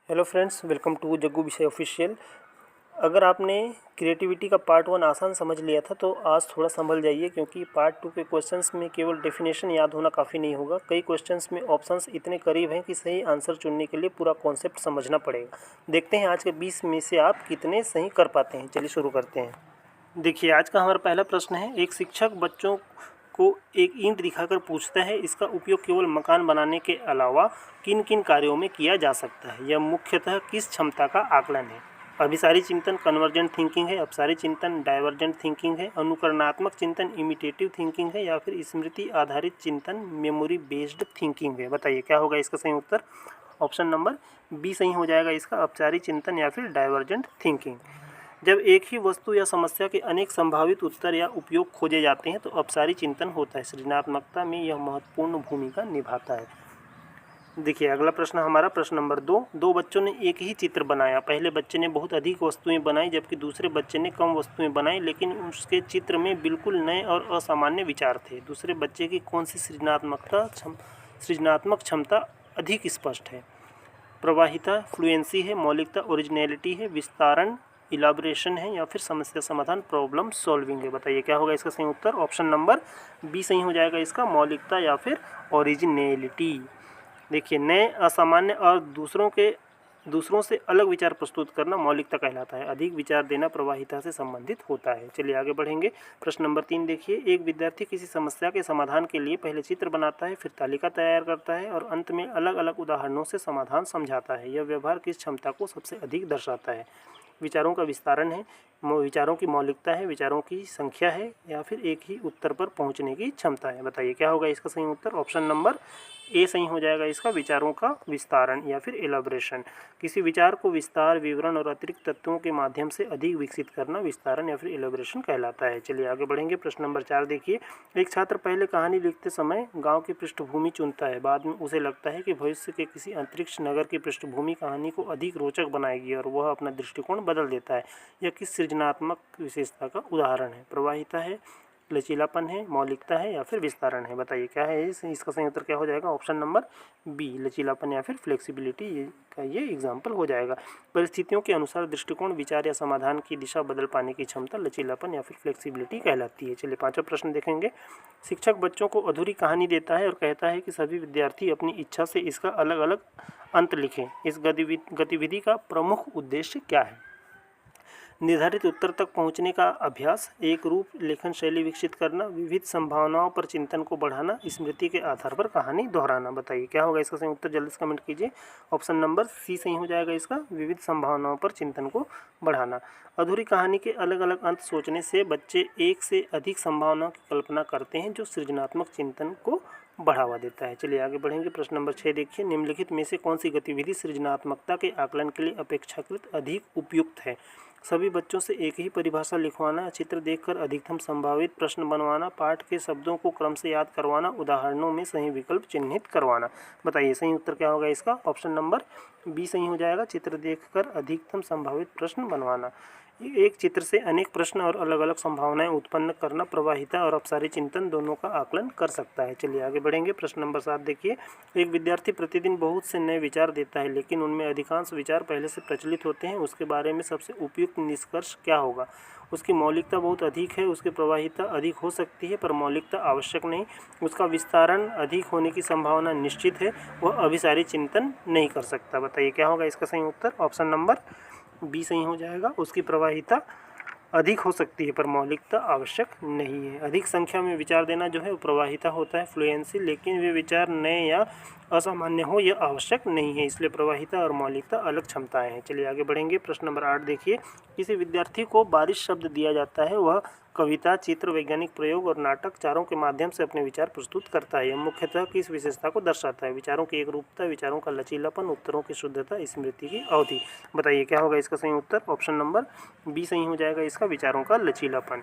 Hello friends, welcome to Jaggu Vishay official. अगर आपने creativity का पार्ट 1 आसान समझ लिया था तो आज थोड़ा संभल जाइए, क्योंकि पार्ट 2 के क्वेश्चंस में केवल डेफिनेशन याद होना काफ़ी नहीं होगा। कई क्वेश्चंस में ऑप्शंस इतने करीब हैं कि सही आंसर चुनने के लिए पूरा कॉन्सेप्ट समझना पड़ेगा। देखते हैं आज के 20 में से आप कितने सही कर पाते हैं। चलिए शुरू करते हैं। देखिए, आज का हमारा पहला प्रश्न है, एक शिक्षक बच्चों को एक ईंट दिखाकर पूछता है, इसका उपयोग केवल मकान बनाने के अलावा किन किन कार्यों में किया जा सकता है। यह मुख्यतः किस क्षमता का आकलन है। अभिसारी चिंतन कन्वर्जेंट थिंकिंग है, अपसारी चिंतन डाइवर्जेंट थिंकिंग है, अनुकरणात्मक चिंतन इमिटेटिव थिंकिंग है, या फिर स्मृति आधारित चिंतन मेमोरी बेस्ड थिंकिंग है। बताइए क्या होगा इसका सही उत्तर। ऑप्शन नंबर बी सही हो जाएगा इसका, अपसारी चिंतन या फिर डाइवर्जेंट थिंकिंग। जब एक ही वस्तु या समस्या के अनेक संभावित उत्तर या उपयोग खोजे जाते हैं तो अपसारी चिंतन होता है। सृजनात्मकता में यह महत्वपूर्ण भूमिका निभाता है। देखिए अगला प्रश्न हमारा, प्रश्न नंबर 2। दो बच्चों ने एक ही चित्र बनाया। पहले बच्चे ने बहुत अधिक वस्तुएं बनाई जबकि दूसरे बच्चे ने कम वस्तुएं बनाई, लेकिन उसके चित्र में बिल्कुल नए और असामान्य विचार थे। दूसरे बच्चे की कौन सी सृजनात्मक क्षमता अधिक स्पष्ट है। प्रवाहिता फ्लुएंसी है, मौलिकता ओरिजिनलिटी है, विस्तारण इलाबोरेशन है, या फिर समस्या समाधान प्रॉब्लम सॉल्विंग है। बताइए क्या होगा इसका सही उत्तर। ऑप्शन नंबर बी सही हो जाएगा इसका, मौलिकता या फिर ओरिजिनलिटी। देखिए, नए असामान्य और दूसरों से अलग विचार प्रस्तुत करना मौलिकता कहलाता है। अधिक विचार देना प्रवाहिता से संबंधित होता है। चलिए आगे बढ़ेंगे। प्रश्न नंबर 3 देखिए, एक विद्यार्थी किसी समस्या के समाधान के लिए पहले चित्र बनाता है, फिर तालिका तैयार करता है और अंत में अलग अलग उदाहरणों से समाधान समझाता है। यह व्यवहार किस क्षमता को सबसे अधिक दर्शाता है। विचारों का विस्तारण है, विचारों की मौलिकता है, विचारों की संख्या है, या फिर एक ही उत्तर पर पहुंचने की क्षमता है। बताइए क्या होगा इसका सही उत्तर। ऑप्शन नंबर ए सही हो जाएगा इसका, विचारों का विस्तारण या फिर एलाब्रेशन। किसी विचार को विस्तार, विवरण और अतिरिक्त तत्वों के माध्यम से अधिक विकसित करना विस्तारण या फिर एलाब्रेशन कहलाता है। चलिए आगे बढ़ेंगे। प्रश्न नंबर 4 देखिए, एक छात्र पहले कहानी लिखते समय गांव की पृष्ठभूमि चुनता है। बाद में उसे लगता है कि भविष्य के किसी अंतरिक्ष नगर की पृष्ठभूमि कहानी को अधिक रोचक बनाएगी और वह अपना दृष्टिकोण बदल देता है। यह किस सृजनात्मक विशेषता का उदाहरण है। प्रवाहिता है, लचीलापन है, मौलिकता है, या फिर विस्तारण है। बताइए क्या है इसका सही उत्तर क्या हो जाएगा। ऑप्शन नंबर बी, लचीलापन या फिर फ्लेक्सिबिलिटी का ये एग्जाम्पल हो जाएगा। परिस्थितियों के अनुसार दृष्टिकोण, विचार या समाधान की दिशा बदल पाने की क्षमता लचीलापन या फिर फ्लेक्सिबिलिटी कहलाती है। चलिए पांचवा प्रश्न देखेंगे। शिक्षक बच्चों को अधूरी कहानी देता है और कहता है कि सभी विद्यार्थी अपनी इच्छा से इसका अलग अलग अंत लिखें। इस गतिविधि का प्रमुख उद्देश्य क्या है। निर्धारित उत्तर तक पहुंचने का अभ्यास, एक रूप लेखन शैली विकसित करना, विविध संभावनाओं पर चिंतन को बढ़ाना, स्मृति के आधार पर कहानी दोहराना। बताइए क्या होगा इसका सही उत्तर, जल्दी से कमेंट कीजिए। ऑप्शन नंबर सी सही हो जाएगा इसका, विविध संभावनाओं पर चिंतन को बढ़ाना। अधूरी कहानी के अलग अलग अंत सोचने से बच्चे एक से अधिक संभावनाओं की कल्पना करते हैं, जो सृजनात्मक चिंतन को बढ़ावा देता है। चलिए आगे बढ़ेंगे। प्रश्न नंबर 6 देखिए, निम्नलिखित में से कौन सी गतिविधि सृजनात्मकता के आकलन के लिए अपेक्षाकृत अधिक उपयुक्त है। सभी बच्चों से एक ही परिभाषा लिखवाना, चित्र देखकर अधिकतम संभावित प्रश्न बनवाना, पाठ के शब्दों को क्रम से याद करवाना, उदाहरणों में सही विकल्प चिन्हित करवाना। बताइए सही उत्तर क्या होगा इसका। ऑप्शन नंबर बी सही हो जाएगा, चित्र देखकर अधिकतम संभावित प्रश्न बनवाना। एक चित्र से अनेक प्रश्न और अलग अलग संभावनाएं उत्पन्न करना प्रवाहिता और अपसारी चिंतन दोनों का आकलन कर सकता है। चलिए आगे बढ़ेंगे। प्रश्न नंबर 7 देखिए, एक विद्यार्थी प्रतिदिन बहुत से नए विचार देता है, लेकिन उनमें अधिकांश विचार पहले से प्रचलित होते हैं। उसके बारे में सबसे उपयुक्त निष्कर्ष क्या होगा। उसकी मौलिकता बहुत अधिक है, उसकी प्रवाहिता अधिक हो सकती है पर मौलिकता आवश्यक नहीं, उसका विस्तारण अधिक होने की संभावना निश्चित है, वह अभिसारी चिंतन नहीं कर सकता। बताइए क्या होगा इसका सही उत्तर। ऑप्शन नंबर बी सही हो जाएगा, उसकी प्रवाहिता अधिक हो सकती है पर मौलिकता आवश्यक नहीं है। अधिक संख्या में विचार देना जो है वो प्रवाहिता होता है, फ्लुएंसी, लेकिन वे विचार नए या असामान्य हो यह आवश्यक नहीं है, इसलिए प्रवाहिता और मौलिकता अलग क्षमताएं हैं। चलिए आगे बढ़ेंगे। प्रश्न नंबर 8 देखिए, किसी विद्यार्थी को बारिश शब्द दिया जाता है, वह कविता, चित्र, वैज्ञानिक प्रयोग और नाटक चारों के माध्यम से अपने विचार प्रस्तुत करता है। यह मुख्यतः किस विशेषता को दर्शाता है। विचारों की एक रूपता, विचारों का लचीलापन, उत्तरों की शुद्धता, स्मृति की अवधि। बताइए क्या होगा इसका सही उत्तर। ऑप्शन नंबर बी सही हो जाएगा इसका, विचारों का लचीलापन।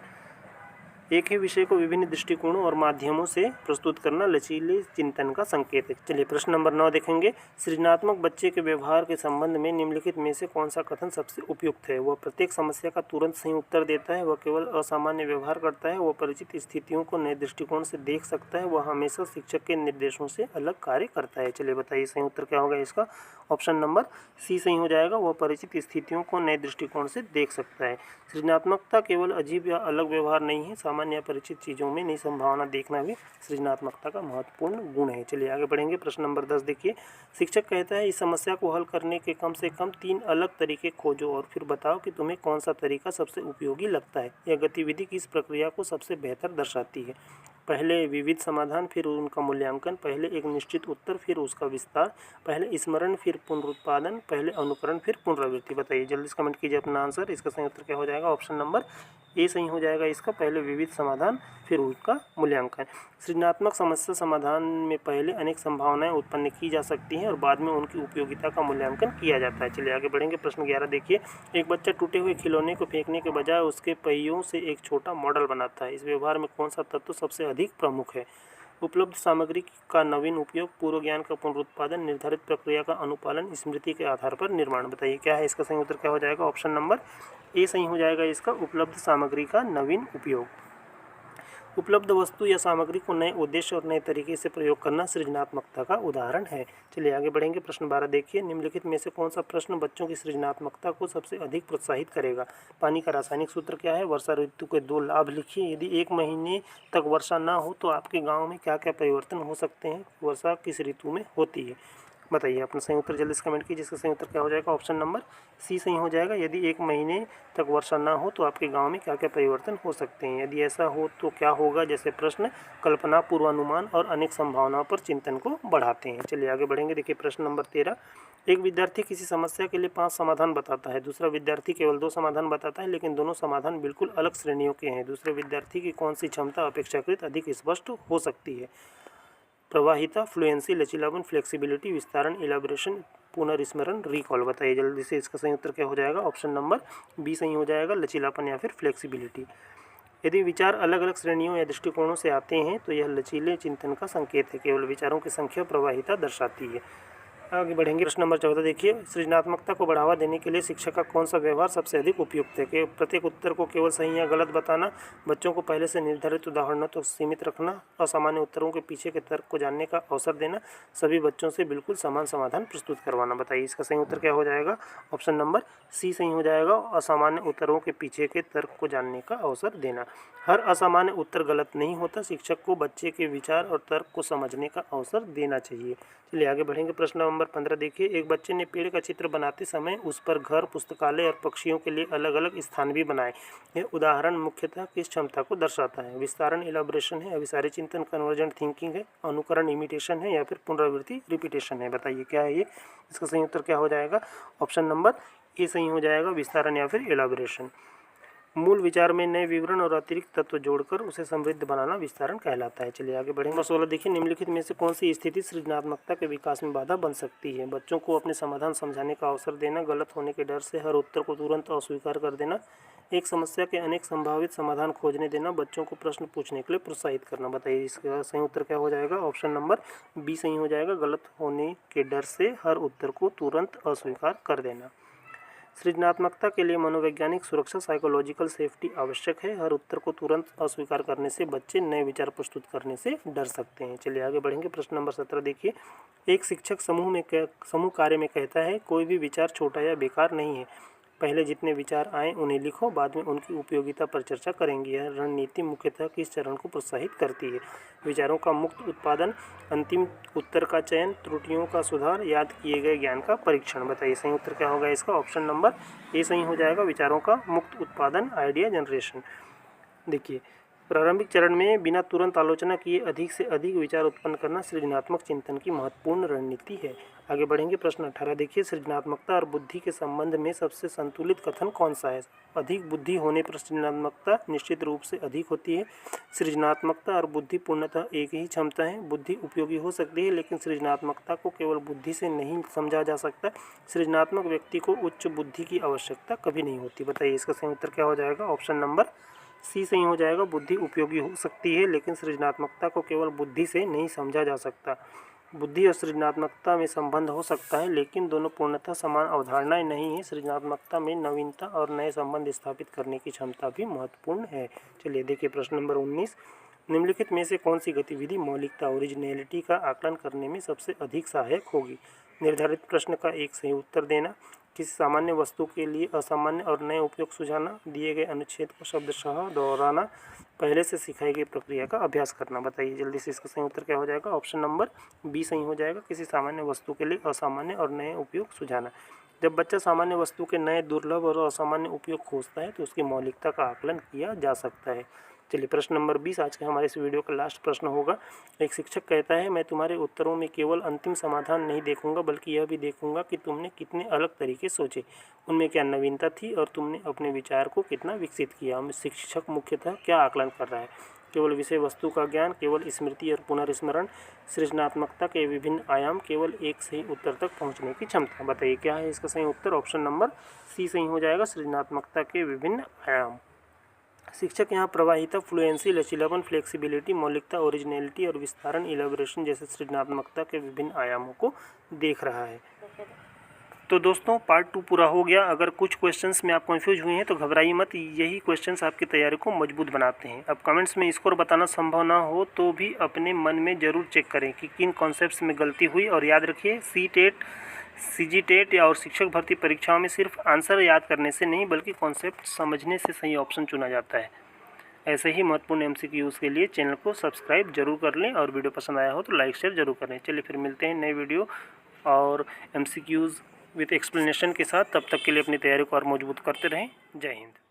एक ही विषय को विभिन्न दृष्टिकोणों और माध्यमों से प्रस्तुत करना लचीले चिंतन का संकेत है। चलिए प्रश्न नंबर 9 देखेंगे। सृजनात्मक बच्चे के व्यवहार के संबंध में निम्नलिखित में से कौन सा कथन सबसे उपयुक्त है? वह प्रत्येक समस्या का तुरंत सही उत्तर देता है, वह केवल असामान्य व्यवहार करता है, वह परिचित स्थितियों को नए दृष्टिकोण से देख सकता है, वह हमेशा शिक्षक के निर्देशों से अलग कार्य करता है। चलिए बताइए सही उत्तर क्या होगा इसका? ऑप्शन नंबर सी सही हो जाएगा, वह परिचित स्थितियों को नए दृष्टिकोण से देख सकता है। सृजनात्मकता केवल अजीब या अलग व्यवहार नहीं है, सामान्य या परिचित चीज़ों में नई संभावना देखना भी सृजनात्मकता का महत्वपूर्ण गुण है। चलिए आगे बढ़ेंगे। प्रश्न नंबर 10 देखिए। शिक्षक कहता है इस समस्या को हल करने के कम से कम 3 अलग तरीके खोजो और फिर बताओ कि तुम्हें कौन सा तरीका सबसे उपयोगी लगता है। यह गतिविधि किस प्रक्रिया को सबसे बेहतर दर्शाती है? पहले विविध समाधान, फिर उनका मूल्यांकन, पहले एक निश्चित उत्तर फिर उसका विस्तार, पहले स्मरण फिर पुनरुत्पादन, पहले अनुकरण फिर पुनरावृत्ति। बताइए जल्दी से कमेंट कीजिए अपना आंसर। इसका सही उत्तर क्या हो जाएगा? ऑप्शन नंबर ए सही हो जाएगा इसका, पहले विविध समाधान फिर उनका मूल्यांकन। सृजनात्मक समस्या समाधान में पहले अनेक संभावनाएं उत्पन्न की जा सकती हैं और बाद में उनकी उपयोगिता का मूल्यांकन किया जाता है। चलिए आगे बढ़ेंगे। प्रश्न 11 देखिए। एक बच्चा टूटे हुए खिलौने को फेंकने के बजाय उसके पहियों से एक छोटा मॉडल बनाता है। इस व्यवहार में कौन सा तत्व सबसे अधिक प्रमुख है? उपलब्ध सामग्री का नवीन उपयोग, पूर्व ज्ञान का पुनरुत्पादन, निर्धारित प्रक्रिया का अनुपालन, स्मृति के आधार पर निर्माण। बताइए क्या है इसका सही उत्तर क्या हो जाएगा? ऑप्शन नंबर ए सही हो जाएगा इसका, उपलब्ध सामग्री का नवीन उपयोग। उपलब्ध वस्तु या सामग्री को नए उद्देश्य और नए तरीके से प्रयोग करना सृजनात्मकता का उदाहरण है। चलिए आगे बढ़ेंगे। प्रश्न 12 देखिए। निम्नलिखित में से कौन सा प्रश्न बच्चों की सृजनात्मकता को सबसे अधिक प्रोत्साहित करेगा? पानी का रासायनिक सूत्र क्या है? वर्षा ऋतु के 2 लाभ लिखिए। यदि 1 महीने तक वर्षा न हो तो आपके गाँव में क्या क्या परिवर्तन हो सकते हैं? वर्षा किस ऋतु में होती है? बताइए अपना सही उत्तर जल्दी से कमेंट कीजिए। जिसका सही उत्तर क्या हो जाएगा? ऑप्शन नंबर सी सही हो जाएगा। यदि 1 महीने तक वर्षा ना हो तो आपके गांव में क्या क्या परिवर्तन हो सकते हैं? यदि ऐसा हो तो क्या होगा? जैसे प्रश्न, कल्पना, पूर्वानुमान और अनेक संभावनाओं पर चिंतन को बढ़ाते हैं। चलिए आगे बढ़ेंगे। देखिए प्रश्न नंबर 13। एक विद्यार्थी किसी समस्या के लिए 5 समाधान बताता है, दूसरा विद्यार्थी केवल 2 समाधान बताता है, लेकिन दोनों समाधान बिल्कुल अलग श्रेणियों के हैं। दूसरे विद्यार्थी की कौन सी क्षमता अपेक्षाकृत अधिक स्पष्ट हो सकती है? प्रवाहिता, फ्लुएंसी, लचीलापन, फ्लेक्सिबिलिटी, विस्तारण, इलाबोरेशन, पुनर्स्मरण, रिकॉल। बताइए जल्दी से इसका सही उत्तर क्या हो जाएगा? ऑप्शन नंबर बी सही हो जाएगा, लचीलापन या फिर फ्लेक्सिबिलिटी। यदि विचार अलग अलग श्रेणियों या दृष्टिकोणों से आते हैं तो यह लचीले चिंतन का संकेत है। केवल विचारों की संख्या प्रवाहिता दर्शाती है। आगे बढ़ेंगे। प्रश्न नंबर 14 देखिए। सृजनात्मकता को बढ़ावा देने के लिए शिक्षक का कौन सा व्यवहार सबसे अधिक उपयुक्त है? कि प्रत्येक उत्तर को केवल सही या गलत बताना, बच्चों को पहले से निर्धारित उदाहरणों तक सीमित रखना, असामान्य उत्तरों के पीछे के तर्क को जानने का अवसर देना, सभी बच्चों से बिल्कुल समान समाधान प्रस्तुत करवाना। बताइए इसका सही उत्तर क्या हो जाएगा? ऑप्शन नंबर सी सही हो जाएगा, असामान्य उत्तरों के पीछे के तर्क को जानने का अवसर देना। हर असामान्य उत्तर गलत नहीं होता, शिक्षक को बच्चे के विचार और तर्क को समझने का अवसर देना चाहिए। चलिए आगे बढ़ेंगे। प्रश्न नंबर 15 देखिए। एक बच्चे ने पेड़ का चित्र बनाते समय उस पर घर, पुस्तकालय और पक्षियों के लिए अलग अलग स्थान भी बनाए। यह उदाहरण मुख्यतः किस क्षमता को दर्शाता है? विस्तारण, इलाबोरेशन है, अभिसारी चिंतन, कन्वर्जेंट थिंकिंग है, अनुकरण, इमिटेशन है या फिर पुनरावृत्ति, रिपीटेशन है? बताइए क्या है ये? इसका सही उत्तर क्या हो जाएगा? ऑप्शन नंबर ए सही हो जाएगा, विस्तारण या फिर इलाबोरेशन। मूल विचार में नए विवरण और अतिरिक्त तत्व जोड़कर उसे समृद्ध बनाना विस्तारण कहलाता है। चलिए आगे बढ़ेंगे। 16 देखिए। निम्नलिखित में से कौन सी स्थिति सृजनात्मकता के विकास में बाधा बन सकती है? बच्चों को अपने समाधान समझाने का अवसर देना, गलत होने के डर से हर उत्तर को तुरंत अस्वीकार कर देना, एक समस्या के अनेक संभावित समाधान खोजने देना, बच्चों को प्रश्न पूछने के लिए प्रोत्साहित करना। बताइए इसका सही उत्तर क्या हो जाएगा? ऑप्शन नंबर बी सही हो जाएगा, गलत होने के डर से हर उत्तर को तुरंत अस्वीकार कर देना। सृजनात्मकता के लिए मनोवैज्ञानिक सुरक्षा, साइकोलॉजिकल सेफ्टी आवश्यक है। हर उत्तर को तुरंत अस्वीकार करने से बच्चे नए विचार प्रस्तुत करने से डर सकते हैं। चलिए आगे बढ़ेंगे। प्रश्न नंबर 17 देखिए। एक शिक्षक समूह कार्य में कहता है कोई भी विचार छोटा या बेकार नहीं है, पहले जितने विचार आएँ उन्हें लिखो, बाद में उनकी उपयोगिता पर चर्चा करेंगे। यह रणनीति मुख्यतः किस चरण को प्रोत्साहित करती है? विचारों का मुक्त उत्पादन, अंतिम उत्तर का चयन, त्रुटियों का सुधार, याद किए गए ज्ञान का परीक्षण। बताइए सही उत्तर क्या होगा इसका? ऑप्शन नंबर ए सही हो जाएगा, विचारों का मुक्त उत्पादन, आइडिया जनरेशन। देखिए प्रारंभिक चरण में बिना तुरंत आलोचना किए अधिक से अधिक विचार उत्पन्न करना सृजनात्मक चिंतन की महत्वपूर्ण रणनीति है। आगे बढ़ेंगे। प्रश्न 18 देखिए। सृजनात्मकता और बुद्धि के संबंध में सबसे संतुलित कथन कौन सा है? अधिक बुद्धि होने पर सृजनात्मकता निश्चित रूप से अधिक होती है। सृजनात्मकता और बुद्धि पूर्णतः एक ही क्षमता है। बुद्धि उपयोगी हो सकती है लेकिन सृजनात्मकता को केवल बुद्धि से नहीं समझा जा सकता। सृजनात्मक व्यक्ति को उच्च बुद्धि की आवश्यकता कभी नहीं होती। बताइए इसका सही उत्तर क्या हो जाएगा? ऑप्शन नंबर सी सही हो जाएगा, बुद्धि उपयोगी हो सकती है लेकिन सृजनात्मकता को केवल बुद्धि से नहीं समझा जा सकता। बुद्धि और सृजनात्मकता में संबंध हो सकता है लेकिन दोनों पूर्णतः समान अवधारणाएं नहीं हैं। सृजनात्मकता में नवीनता और नए संबंध स्थापित करने की क्षमता भी महत्वपूर्ण है। चलिए देखिए प्रश्न नंबर 19, निम्नलिखित में से कौन सी गतिविधि मौलिकता ओरिजिनलिटी का आकलन करने में सबसे अधिक सहायक होगी। निर्धारित प्रश्न का एक सही उत्तर देना, किसी सामान्य वस्तु के लिए असामान्य और नए उपयोग सुझाना, दिए गए अनुच्छेद को शब्दशः दोहराना, पहले से सिखाई गई प्रक्रिया का अभ्यास करना। बताइए जल्दी से इसका सही उत्तर क्या हो जाएगा। ऑप्शन नंबर बी सही हो जाएगा, किसी सामान्य वस्तु के लिए असामान्य और नए उपयोग सुझाना। जब बच्चा सामान्य वस्तु के नए, दुर्लभ और असामान्य उपयोग खोजता है तो उसकी मौलिकता का आकलन किया जा सकता है। चलिए प्रश्न नंबर 20 आज का हमारे इस वीडियो का लास्ट प्रश्न होगा। एक शिक्षक कहता है, मैं तुम्हारे उत्तरों में केवल अंतिम समाधान नहीं देखूंगा बल्कि यह भी देखूंगा कि तुमने कितने अलग तरीके सोचे, उनमें क्या नवीनता थी और तुमने अपने विचार को कितना विकसित किया। शिक्षक मुख्यतः क्या आकलन कर रहा है। केवल विषय वस्तु का ज्ञान, केवल स्मृति और पुनर्स्मरण, सृजनात्मकता के विभिन्न आयाम, केवल एक सही उत्तर तक पहुंचने की क्षमता। बताइए क्या है इसका सही उत्तर। ऑप्शन नंबर सी सही हो जाएगा, सृजनात्मकता के विभिन्न आयाम। शिक्षक यहाँ प्रवाहिता, फ्लुएंसी, लचीलापन, फ्लेक्सिबिलिटी, मौलिकता, ओरिजिनलिटी और विस्तारण, इलैबोरेशन जैसे सृजनात्मकता के विभिन्न आयामों को देख रहा है। तो दोस्तों पार्ट 2 पूरा हो गया। अगर कुछ क्वेश्चंस में आप कंफ्यूज हुए हैं तो घबराइए मत, यही क्वेश्चंस आपकी तैयारी को मजबूत बनाते हैं। अब कमेंट्स में स्कोर बताना संभव ना हो तो भी अपने मन में ज़रूर चेक करें कि किन कॉन्सेप्ट्स में गलती हुई। और याद रखिए सी-टेट, CG-टेट या और शिक्षक भर्ती परीक्षाओं में सिर्फ आंसर याद करने से नहीं बल्कि कॉन्सेप्ट समझने से सही ऑप्शन चुना जाता है। ऐसे ही महत्वपूर्ण MCQs के लिए चैनल को सब्सक्राइब जरूर कर लें और वीडियो पसंद आया हो तो लाइक शेयर जरूर करें। चलिए फिर मिलते हैं नए वीडियो और MCQs विद एक्सप्लेनेशन के साथ। तब तक के लिए अपनी तैयारी को और मजबूत करते रहें। जय हिंद।